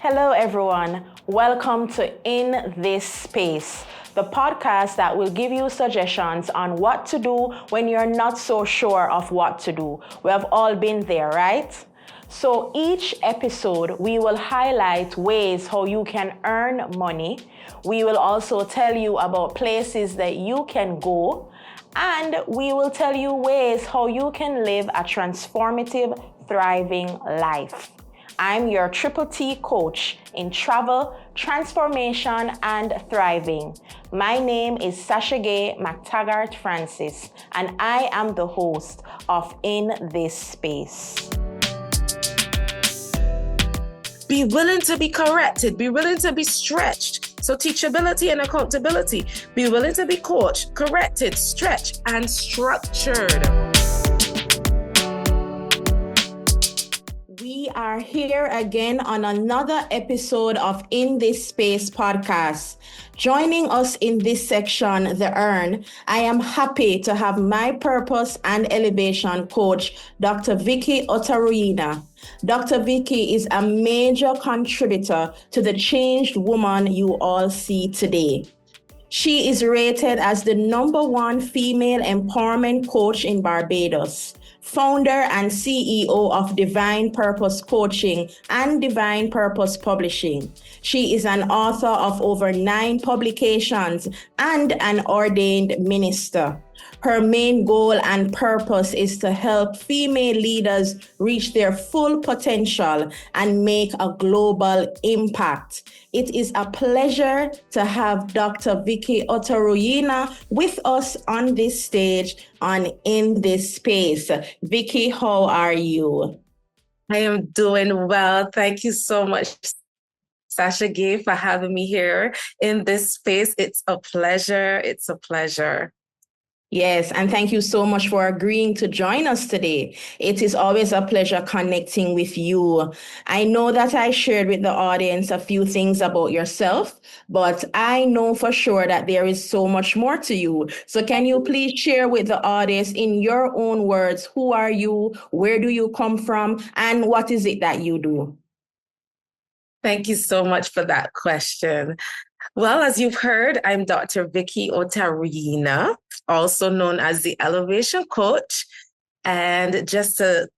Hello, everyone. Welcome to In This Space, the podcast that will give you suggestions on what to do when you're not so sure of what to do. We have all been there, right? So each episode, we will highlight ways how you can earn money. We will also tell you about places that you can go. And we will tell you ways how you can live a transformative, thriving life. I'm your Triple T coach in travel, transformation, and thriving. My name is Sasha-gaye McTaggart-Francis, and I am the host of In This Space. Be willing to be corrected. Be willing to be stretched. So teachability and accountability. Be willing to be coached, corrected, stretched, and structured. We are here again on another episode of In This Space podcast. Joining us in this section, The Earn, I am happy to have my purpose and elevation coach, Dr. Vicki Otaruyina. Dr. Vicki is a major contributor to the changed woman you all see today. She is rated as the #1 female empowerment coach in Barbados, founder and CEO of Divine Purpose Coaching and Divine Purpose Publishing. She is an author of over 9 publications and an ordained minister. Her main goal and purpose is to help female leaders reach their full potential and make a global impact. It is a pleasure to have Dr. Vicki Otaruyina with us on this stage on In This Space. Vicki, how are you? I am doing well. Thank you so much, Sasha-gaye, for having me here in this space. It's a pleasure. It's a pleasure. Yes, and thank you so much for agreeing to join us today. It is always a pleasure connecting with you. I know that I shared with the audience a few things about yourself, but I know for sure that there is so much more to you. So can you please share with the audience in your own words, who are you, where do you come from, and what is it that you do? Thank you so much for that question. Well, as you've heard, I'm Dr. Vicki Otaruyina, also known as the Elevation Coach. And just to,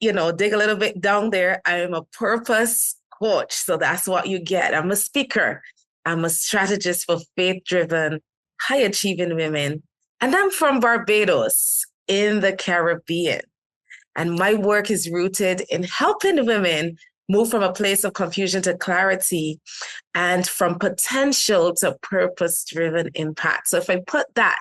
dig a little bit down there, I'm a purpose coach. So that's what you get. I'm a speaker. I'm a strategist for faith-driven, high-achieving women. And I'm from Barbados in the Caribbean. And my work is rooted in helping women move from a place of confusion to clarity and from potential to purpose-driven impact. So if I put that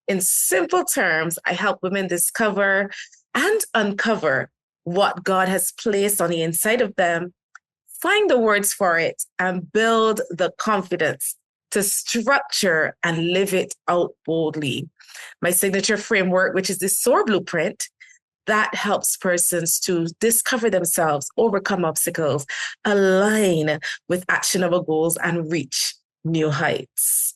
in simple terms, I help women discover and uncover what God has placed on the inside of them, find the words for it, and build the confidence to structure and live it out boldly. My signature framework, which is the SOAR blueprint, that helps persons to discover themselves, overcome obstacles, align with actionable goals, and reach new heights.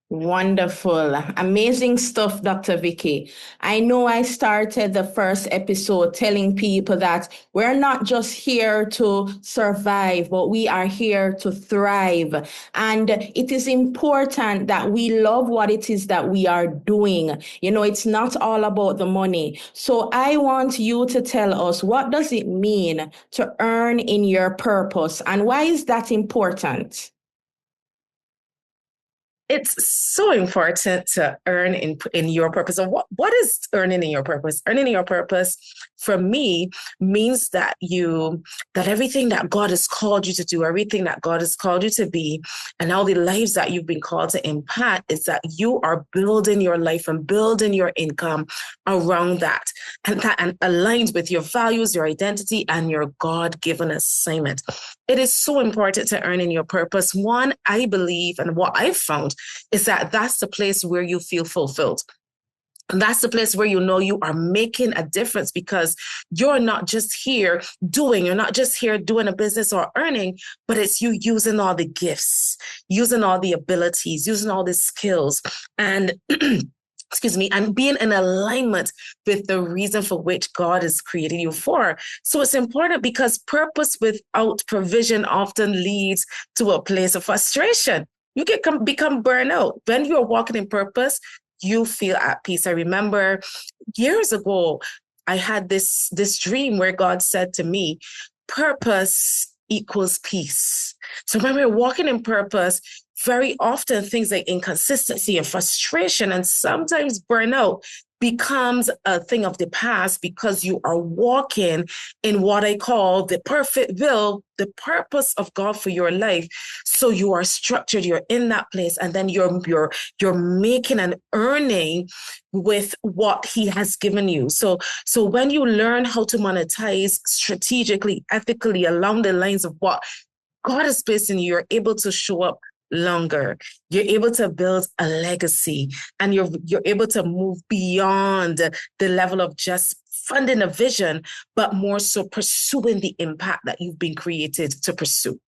Wonderful. Amazing stuff, Dr. Vicki. I know I started the first episode telling people that we're not just here to survive, but we are here to thrive. And it is important that we love what it is that we are doing. It's not all about the money. So I want you to tell us, what does it mean to earn in your purpose, and why is that important? It's so important to earn in your purpose. So what is earning in your purpose? Earning in your purpose, for me, means that everything that God has called you to do, everything that God has called you to be, and all the lives that you've been called to impact, is that you are building your life and building your income around that. And that aligns with your values, your identity, and your God-given assignment. It is so important to earn in your purpose. One, I believe, and what I've found, is that that's the place where you feel fulfilled. And that's the place where you are making a difference, because you're not just here doing a business or earning, but it's you using all the gifts, using all the abilities, using all the skills, and and being in alignment with the reason for which God has created you for. So it's important because purpose without provision often leads to a place of frustration. You can become burnout. When you're walking in purpose, you feel at peace. I remember years ago, I had this dream where God said to me, purpose equals peace. So when we're walking in purpose, very often things like inconsistency and frustration and sometimes burnout becomes a thing of the past because you are walking in what I call the perfect will, the purpose of God for your life. So you are structured, you're in that place, and then you're making and earning with what He has given you. So when you learn how to monetize strategically, ethically, along the lines of what God has placed in you, you're able to show up longer. You're able to build a legacy, and you're able to move beyond the level of just funding a vision, but more so pursuing the impact that you've been created to pursue.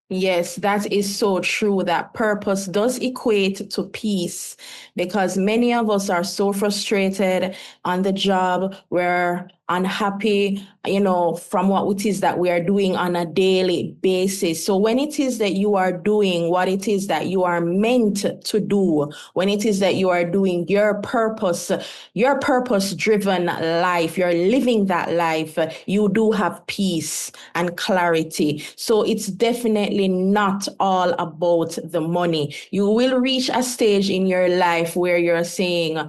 Yes, that is so true. That purpose does equate to peace because many of us are so frustrated on the job. We're unhappy, from what it is that we are doing on a daily basis. So when it is that you are doing what it is that you are meant to do, when it is that you are doing your purpose-driven life, you're living that life, you do have peace and clarity. So it's definitely not all about the money. You will reach a stage in your life where you're saying,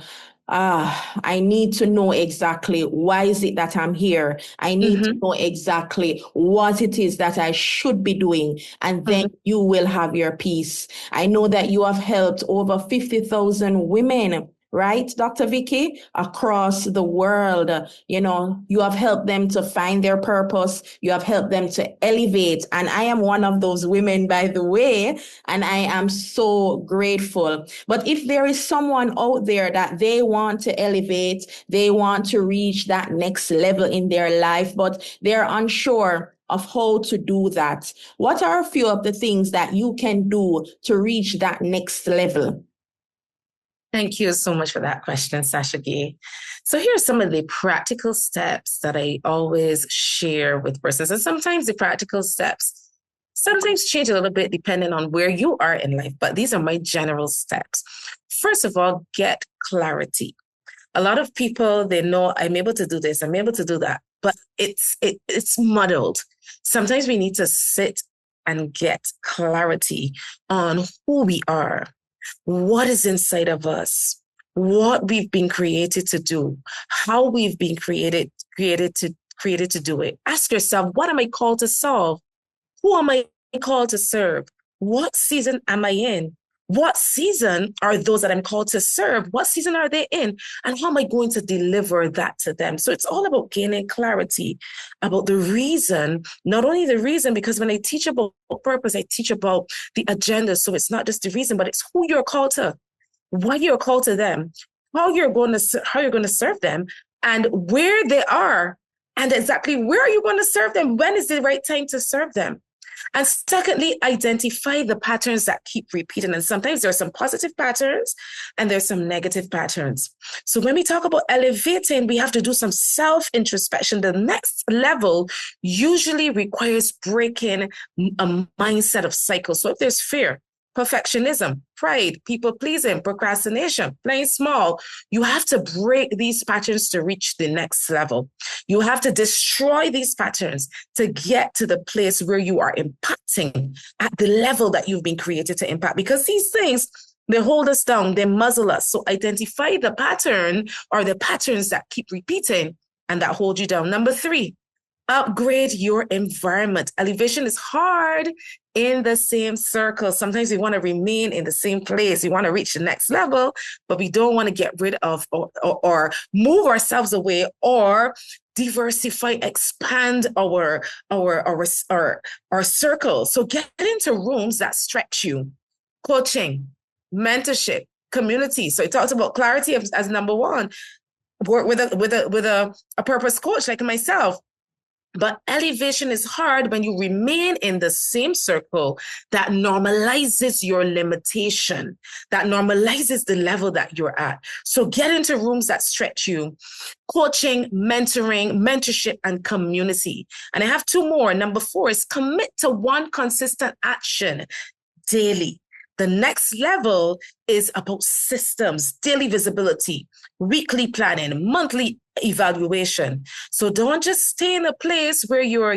I need to know exactly why is it that I'm here. I need to know exactly what it is that I should be doing. And then you will have your peace. I know that you have helped over 50,000 women, right, Dr. Vicki, across the world. You have helped them to find their purpose. You have helped them to elevate. And I am one of those women, by the way, and I am so grateful. But if there is someone out there that they want to elevate, they want to reach that next level in their life, but they're unsure of how to do that, what are a few of the things that you can do to reach that next level? Thank you so much for that question, Sasha-gaye. So here are some of the practical steps that I always share with persons. And sometimes the practical steps sometimes change a little bit depending on where you are in life, but these are my general steps. First of all, get clarity. A lot of people, they know I'm able to do this, I'm able to do that, but it's muddled. Sometimes we need to sit and get clarity on who we are, what is inside of us, what we've been created to do, how we've been created to do it. Ask yourself, what am I called to solve? Who am I called to serve? What season am I in? What season are those that I'm called to serve? What season are they in? And how am I going to deliver that to them? So it's all about gaining clarity about the reason, not only the reason, because when I teach about purpose, I teach about the agenda. So it's not just the reason, but it's who you're called to, why you're called to them, how you're going to serve them, and where they are, and exactly where are you going to serve them? When is the right time to serve them? And secondly, identify the patterns that keep repeating. And sometimes there are some positive patterns and there's some negative patterns. So when we talk about elevating, we have to do some self-introspection. The next level usually requires breaking a mindset of cycles. So if there's fear, perfectionism, pride, people-pleasing, procrastination, playing small, you have to break these patterns to reach the next level. You have to destroy these patterns to get to the place where you are impacting at the level that you've been created to impact. Because these things, they hold us down, they muzzle us. So identify the pattern or the patterns that keep repeating and that hold you down. Number 3, upgrade your environment. Elevation is hard in the same circle. Sometimes we want to remain in the same place. We want to reach the next level, but we don't want to get rid of or move ourselves away or diversify, expand our circle. So get into rooms that stretch you. Coaching, mentorship, community. So it talks about clarity as number 1. Work with a purpose coach like myself. But elevation is hard when you remain in the same circle that normalizes your limitation, that normalizes the level that you're at. So get into rooms that stretch you. Coaching, mentoring, mentorship, and community. And I have two more. Number 4 is commit to one consistent action daily. The next level is about systems, daily visibility, weekly planning, monthly evaluation. So don't just stay in a place where you're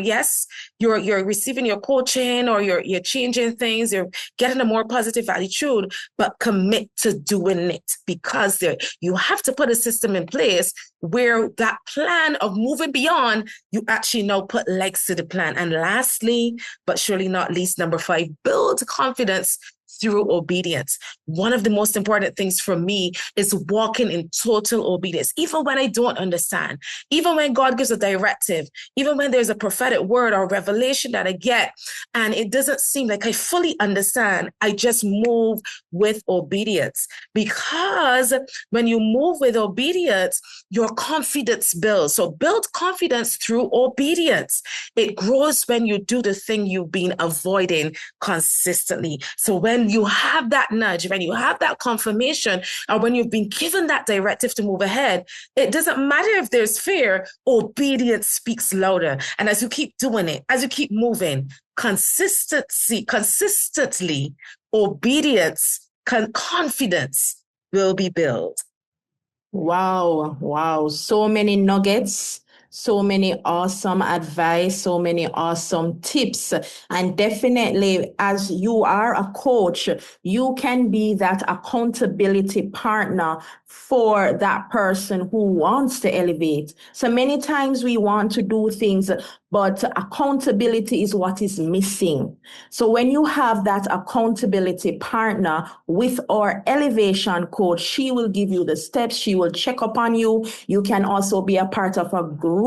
receiving your coaching or you're changing things, you're getting a more positive attitude, but commit to doing it, because you have to put a system in place where that plan of moving beyond, you actually now put legs to the plan. And lastly, but surely not least, number 5, build confidence through obedience. One of the most important things for me is walking in total obedience, even when I don't understand, even when God gives a directive, even when there's a prophetic word or revelation that I get, and it doesn't seem like I fully understand, I just move with obedience. Because when you move with obedience, your confidence builds. So build confidence through obedience. It grows when you do the thing you've been avoiding consistently. So when you have that nudge, when you have that confirmation, or when you've been given that directive to move ahead, it doesn't matter if there's fear, obedience speaks louder. And as you keep doing it, as you keep moving, consistently, obedience, confidence will be built. Wow. So many nuggets, so many awesome advice, so many awesome tips. And definitely, as you are a coach, you can be that accountability partner for that person who wants to elevate. So many times we want to do things, but accountability is what is missing. So when you have that accountability partner with our elevation coach, she will give you the steps. She will check up on you. You can also be a part of a group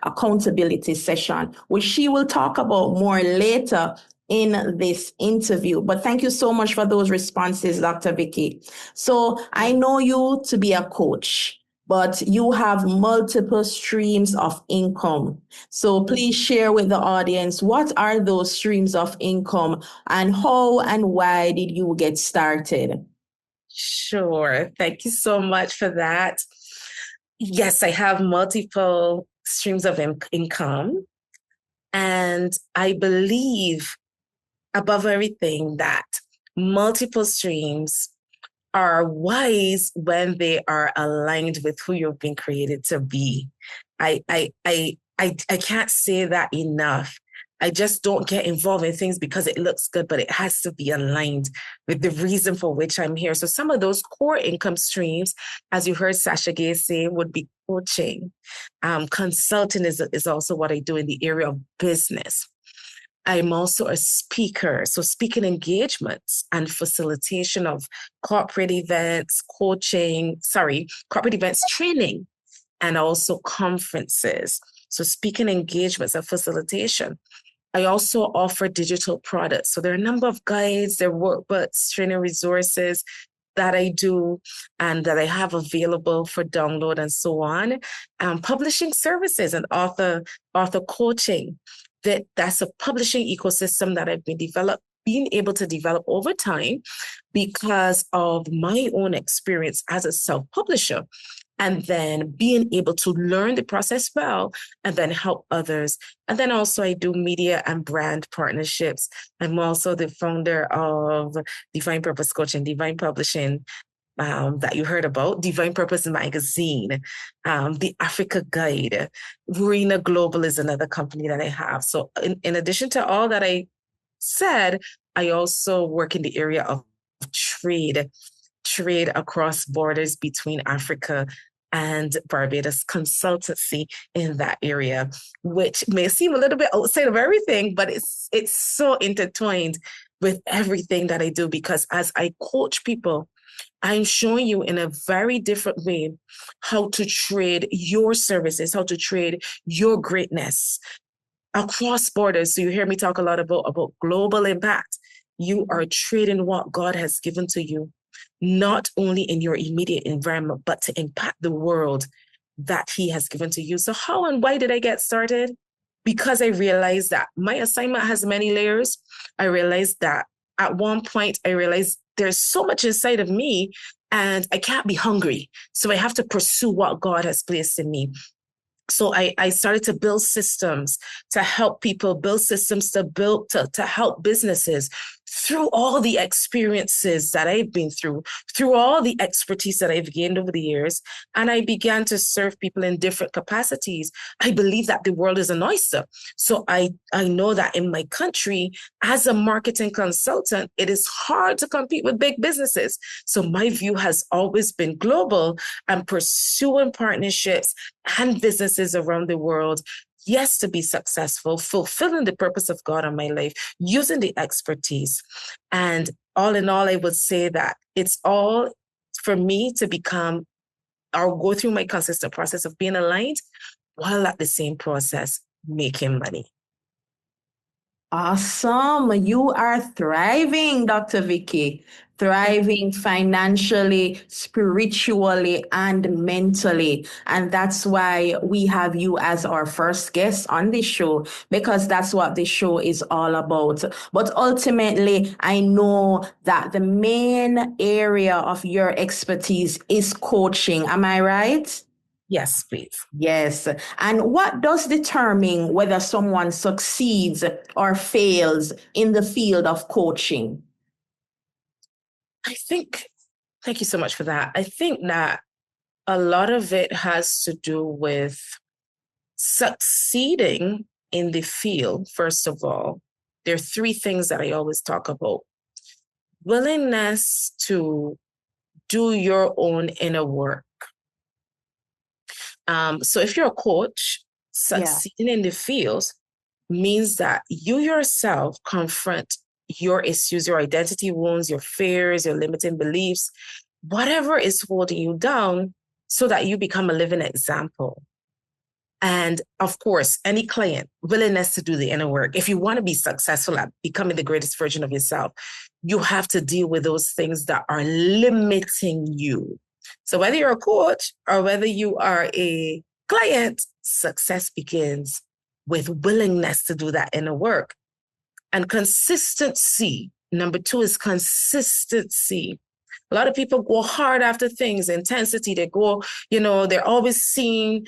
accountability session, which she will talk about more later in this interview. But thank you so much for those responses, Dr. Vicki. So I know you to be a coach, but you have multiple streams of income. So please share with the audience, what are those streams of income and how and why did you get started? Sure. Thank you so much for that. Yes, I have multiple streams of income. And I believe above everything that multiple streams are wise when they are aligned with who you've been created to be. I can't say that enough. I just don't get involved in things because it looks good, but it has to be aligned with the reason for which I'm here. So some of those core income streams, as you heard Sasha-gaye say, would be coaching. Consulting is also what I do in the area of business. I'm also a speaker, so speaking engagements and facilitation of corporate events, corporate events training, and also conferences. So speaking engagements and facilitation. I also offer digital products. So there are a number of guides, there are workbooks, training resources that I do and that I have available for download and so on. Publishing services and author coaching. That's a publishing ecosystem that I've been able to develop over time because of my own experience as a self-publisher, and then being able to learn the process well and then help others. And then also I do media and brand partnerships. I'm also the founder of Divine Purpose Coaching, Divine Publishing, that you heard about, Divine Purpose Magazine, the Africa Guide, Rena Global is another company that I have. So in addition to all that I said, I also work in the area of trade across borders between Africa and Barbados, consultancy in that area, which may seem a little bit outside of everything, but it's so intertwined with everything that I do, because as I coach people, I'm showing you in a very different way how to trade your services, how to trade your greatness across borders. So you hear me talk a lot about global impact. You are trading what God has given to you, not only in your immediate environment, but to impact the world that He has given to you. So how and why did I get started? because I realized that my assignment has many layers. I realized that at one point, I realized there's so much inside of me and I can't be hungry. So I have to pursue what God has placed in me. So I started to build systems to help people, build systems to help businesses through all the experiences that I've been through all the expertise that I've gained over the years. And I began to serve people in different capacities. I believe that the world is an oyster. So I know that in my country, as a marketing consultant, it is hard to compete with big businesses. So my view has always been global and pursuing partnerships and businesses around the world, yes, to be successful, fulfilling the purpose of God on my life, using the expertise. And all in all, I would say that it's all for me to become or go through my consistent process of being aligned while at the same process making money. Awesome. You are thriving, Dr. Vicki. Thriving financially, spiritually, and mentally. And that's why we have you as our first guest on this show, because that's what the show is all about. But ultimately, I know that the main area of your expertise is coaching. Am I right? Yes, please. Yes. And what does determine whether someone succeeds or fails in the field of coaching? Thank you so much for that. I think that a lot of it has to do with succeeding in the field. First of all, there are three things that I always talk about. Willingness to do your own inner work. So if you're a coach, succeeding in the field means that you yourself confront your issues, your identity wounds, your fears, your limiting beliefs, whatever is holding you down, so that you become a living example. And of course, any client, willingness to do the inner work. If you want to be successful at becoming the greatest version of yourself, you have to deal with those things that are limiting you. So whether you're a coach or whether you are a client, success begins with willingness to do that inner work. And consistency. Number two is consistency. A lot of people go hard after things, intensity. They go, they're always seen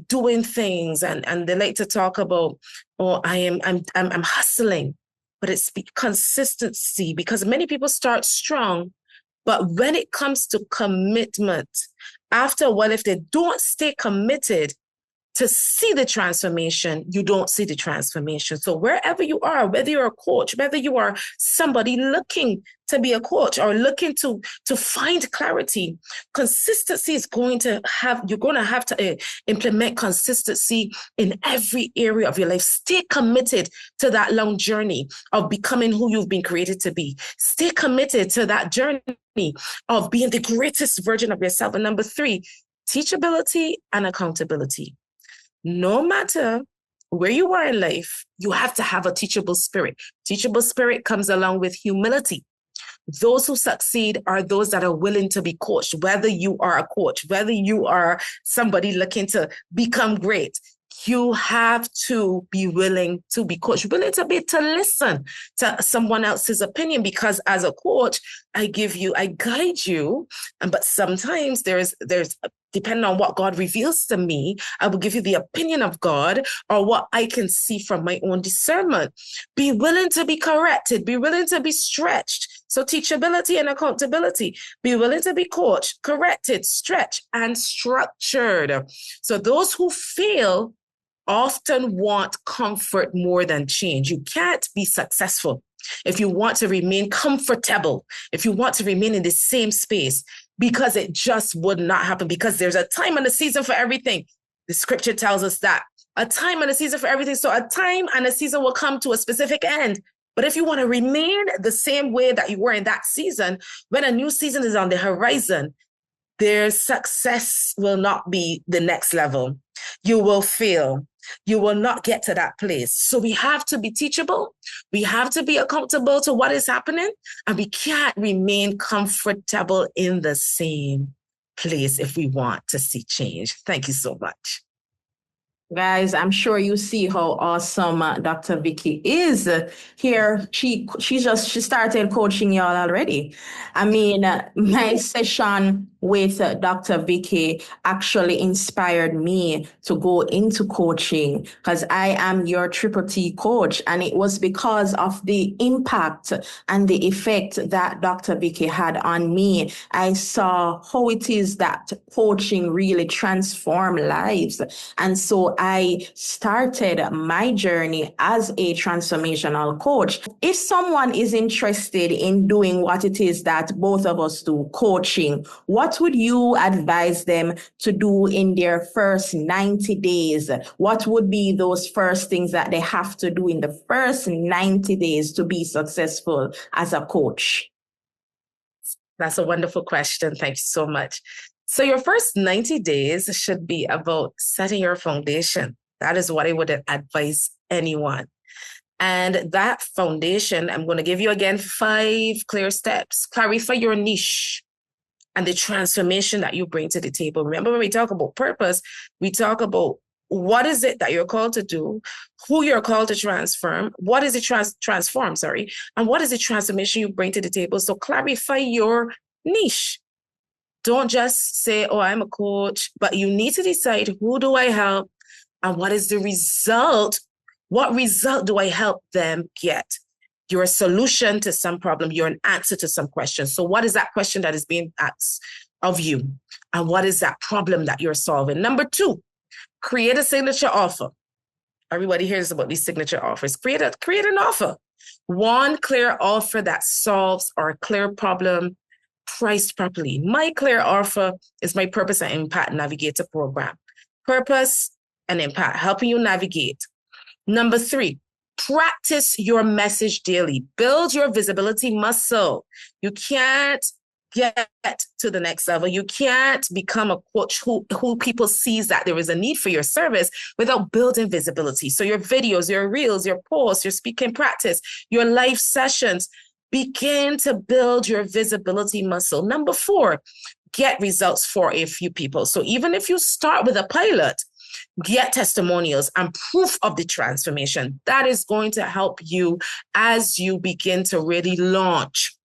doing things, and they like to talk about, I'm hustling, but it's consistency, because many people start strong, but when it comes to commitment, after a while, if they don't stay committed to see the transformation, you don't see the transformation. So wherever you are, whether you're a coach, whether you are somebody looking to be a coach or looking to find clarity, consistency is you're going to have to implement consistency in every area of your life. Stay committed to that long journey of becoming who you've been created to be. Stay committed to that journey of being the greatest version of yourself. And number three, teachability and accountability. No matter where you are in life, you have to have a teachable spirit. Teachable spirit comes along with humility. Those who succeed are those that are willing to be coached, whether you are a coach, whether you are somebody looking to become great. You have to be willing to be coached, willing to listen to someone else's opinion, because as a coach, I guide you. But sometimes there's depending on what God reveals to me, I will give you the opinion of God or what I can see from my own discernment. Be willing to be corrected, be willing to be stretched. So teachability and accountability. Be willing to be coached, corrected, stretched, and structured. So those who fail often want comfort more than change. You can't be successful if you want to remain comfortable, if you want to remain in the same space, because it just would not happen, because there's a time and a season for everything. The scripture tells us that. A time and a season for everything. So a time and a season will come to a specific end. But if you want to remain the same way that you were in that season, when a new season is on the horizon, their success will not be the next level. You will fail. You will not get to that place. So we have to be teachable. We have to be accountable to what is happening. And we can't remain comfortable in the same place if we want to see change. Thank you so much. Guys, I'm sure you see how awesome Dr. Vicki is here. She started coaching y'all already. I mean, my session with Dr. Vicki actually inspired me to go into coaching because I am your Triple T coach, and it was because of the impact and the effect that Dr. Vicki had on me. I saw how it is that coaching really transforms lives, and so I started my journey as a transformational coach. If someone is interested in doing what it is that both of us do, coaching, what would you advise them to do in their first 90 days? What would be those first things that they have to do in the first 90 days to be successful as a coach? That's a wonderful question. Thank you so much. So your first 90 days should be about setting your foundation. That is what I would advise anyone. And that foundation, I'm going to give you again 5 clear steps. Clarify your niche and the transformation that you bring to the table. Remember, when we talk about purpose, we talk about what is it that you're called to do, who you're called to transform, what is it transform, and what is the transformation you bring to the table. So clarify your niche. Don't just say, oh, I'm a coach, but you need to decide, who do I help and what is the result? What result do I help them get? You're a solution to some problem. You're an answer to some question. So what is that question that is being asked of you? And what is that problem that you're solving? Number 2, create a signature offer. Everybody hears about these signature offers. Create an offer. One clear offer that solves our clear problem, priced properly. My clear offer is my Purpose and Impact Navigator program. Purpose and Impact, helping you navigate. Number 3, practice your message daily. Build your visibility muscle. You can't get to the next level. You can't become a coach who people sees that there is a need for your service without building visibility. So your videos, your reels, your posts, your speaking practice, your live sessions, begin to build your visibility muscle. Number 4, get results for a few people. So even if you start with a pilot, get testimonials and proof of the transformation. That is going to help you as you begin to really launch.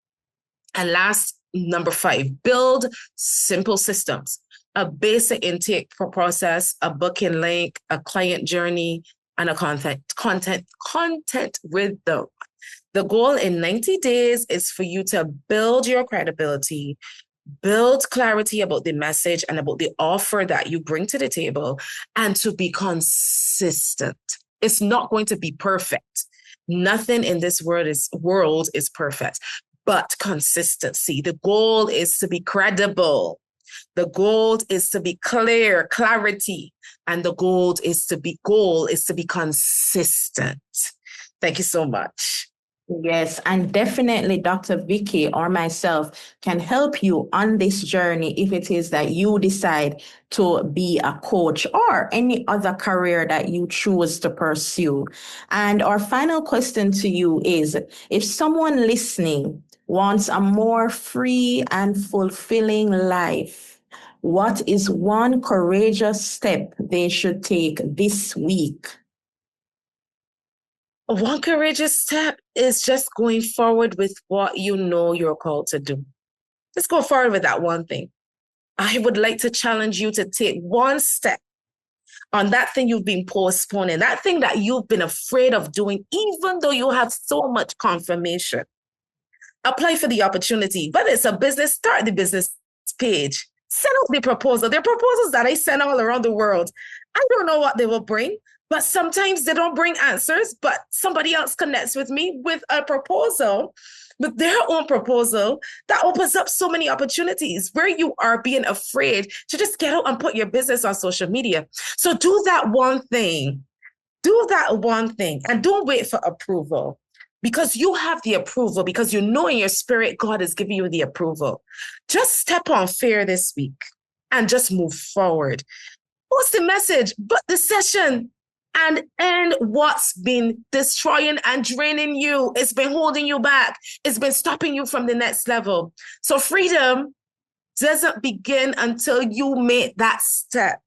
And last, number 5, build simple systems, a basic intake process, a booking link, a client journey, and a content rhythm. The goal in 90 days is for you to build your credibility, build clarity about the message and about the offer that you bring to the table, and to be consistent. It's not going to be perfect. Nothing in this world is perfect, but consistency. The goal is to be credible. The goal is to be clarity, and the goal is to be consistent. Thank you so much. Yes, and definitely Dr. Vicki or myself can help you on this journey if it is that you decide to be a coach or any other career that you choose to pursue. And our final question to you is, if someone listening wants a more free and fulfilling life, what is one courageous step they should take this week? One courageous step is just going forward with what you know you're called to do. Just go forward with that one thing. I would like to challenge you to take one step on that thing you've been postponing, that thing that you've been afraid of doing, even though you have so much confirmation. Apply for the opportunity. Whether it's a business, start the business page. Send out the proposal. There are proposals that I send all around the world. I don't know what they will bring, but sometimes they don't bring answers, but somebody else connects with me with a proposal, with their own proposal that opens up so many opportunities where you are being afraid to just get out and put your business on social media. So do that one thing. Do that one thing and don't wait for approval, because you have the approval, because you know in your spirit God is giving you the approval. Just step on fear this week and just move forward. What's the message? But the session and end what's been destroying and draining you. It's been holding you back. It's been stopping you from the next level. So freedom doesn't begin until you make that step.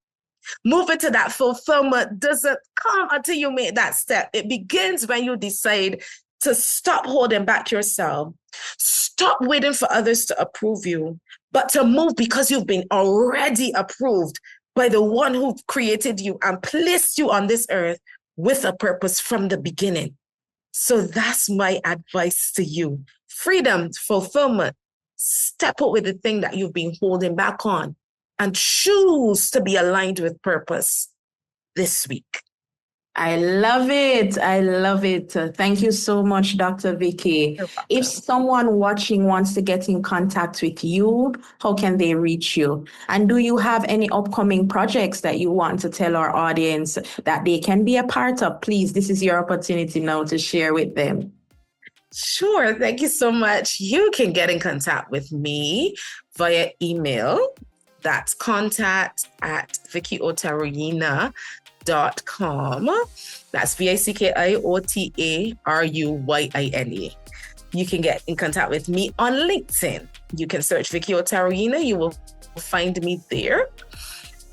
Moving to that fulfillment doesn't come until you make that step. It begins when you decide to stop holding back yourself, stop waiting for others to approve you, but to move because you've been already approved by the one who created you and placed you on this earth with a purpose from the beginning. So that's my advice to you. Freedom, fulfillment, step up with the thing that you've been holding back on and choose to be aligned with purpose this week. I love it. I love it. Thank you so much, Dr. Vicki. If someone watching wants to get in contact with you, how can they reach you? And do you have any upcoming projects that you want to tell our audience that they can be a part of? Please, this is your opportunity now to share with them. Sure. Thank you so much. You can get in contact with me via email. That's contact@VickiOtaruyina.com. That's VickiOtaruyina. You can get in contact with me on LinkedIn. You can search Vicki Otaruyina. You will find me there.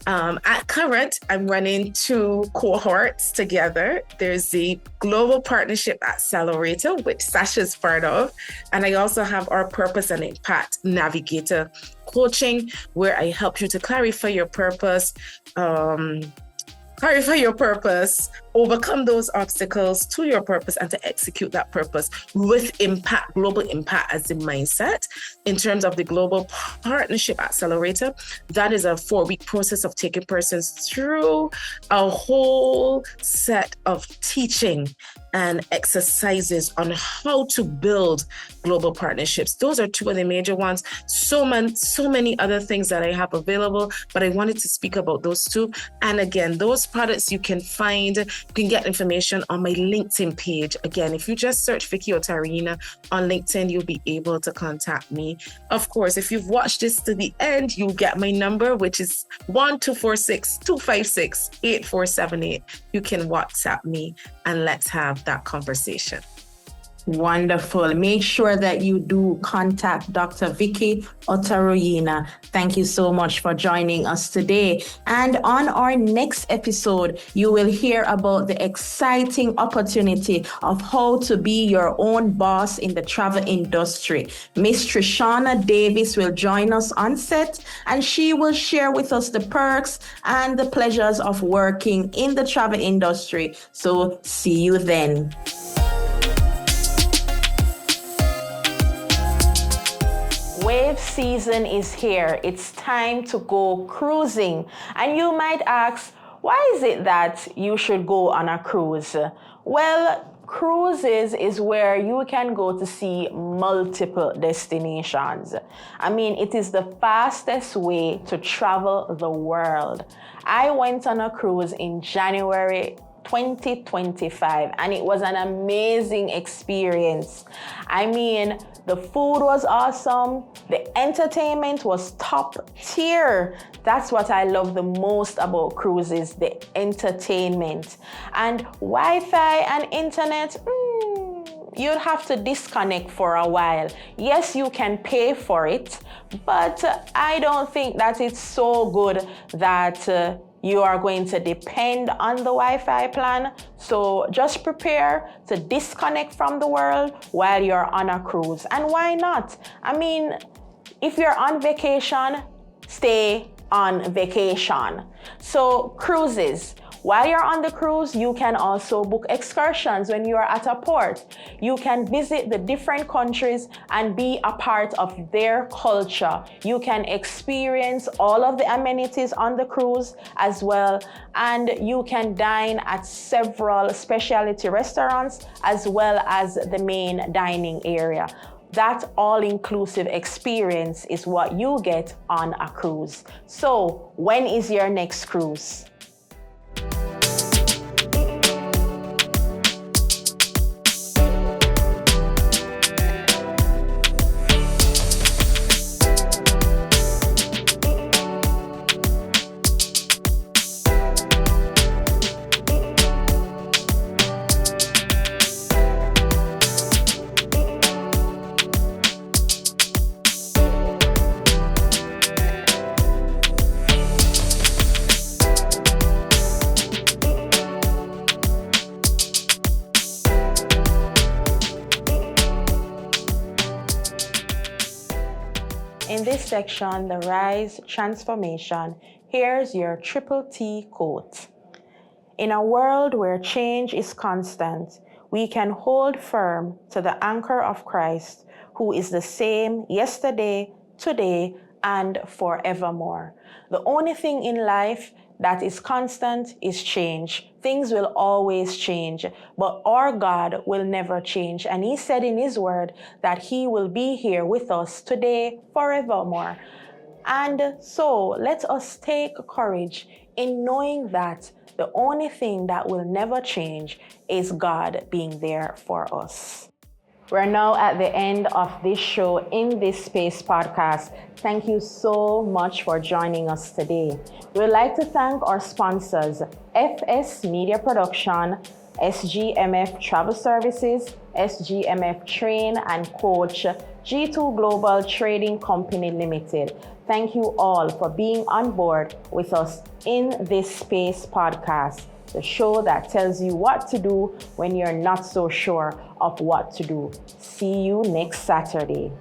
At current, I'm running 2 cohorts together. There's the Global Partnership Accelerator, which Sasha is part of. And I also have our Purpose and Impact Navigator coaching, where I help you to clarify your purpose, overcome those obstacles to your purpose, and to execute that purpose with impact, global impact as the mindset. In terms of the Global Partnership Accelerator, that is a 4-week process of taking persons through a whole set of teaching and exercises on how to build global partnerships. Those are 2 of the major ones. So many other things that I have available, but I wanted to speak about those 2. And again, those products you can get information on my LinkedIn page. Again, if you just search Vicki Otaruyina on LinkedIn, you'll be able to contact me. Of course, if you've watched this to the end, you'll get my number, which is 1-246-256-8478. You can WhatsApp me and let's have that conversation. Wonderful. Make sure that you do contact Dr. Vicki Otaruyina. Thank you so much for joining us today. And on our next episode, you will hear about the exciting opportunity of how to be your own boss in the travel industry. Miss Trishana Davis will join us on set, and she will share with us the perks and the pleasures of working in the travel industry. So see you then. Wave season is here. It's time to go cruising. And you might ask, why is it that you should go on a cruise? Well, cruises is where you can go to see multiple destinations. I mean, it is the fastest way to travel the world. I went on a cruise in January 2025, and it was an amazing experience. I mean, the food was awesome. The entertainment was top tier. That's what I love the most about cruises, the entertainment. And Wi-Fi and internet, you'd have to disconnect for a while. Yes, you can pay for it, but I don't think that it's so good that you are going to depend on the Wi-Fi plan. So just prepare to disconnect from the world while you're on a cruise. And why not? I mean, if you're on vacation, stay on vacation. So cruises. While you're on the cruise, you can also book excursions when you are at a port. You can visit the different countries and be a part of their culture. You can experience all of the amenities on the cruise as well. And you can dine at several specialty restaurants as well as the main dining area. That all-inclusive experience is what you get on a cruise. So, when is your next cruise? In this section, The Rise Transformation, here's your Triple T quote. In a world where change is constant, we can hold firm to the anchor of Christ, who is the same yesterday, today, and forevermore. The only thing in life that is constant is change. Things will always change, but our God will never change. And He said in His word that He will be here with us today, forevermore. And so let us take courage in knowing that the only thing that will never change is God being there for us. We're now at the end of this show in this space podcast. Thank you so much for joining us today. We'd like to thank our sponsors, FS Media Production, SGMF Travel Services, SGMF Train and Coach, G2 Global Trading Company Limited. Thank you all for being on board with us in this space podcast, the show that tells you what to do when you're not so sure of what to do. See you next Saturday.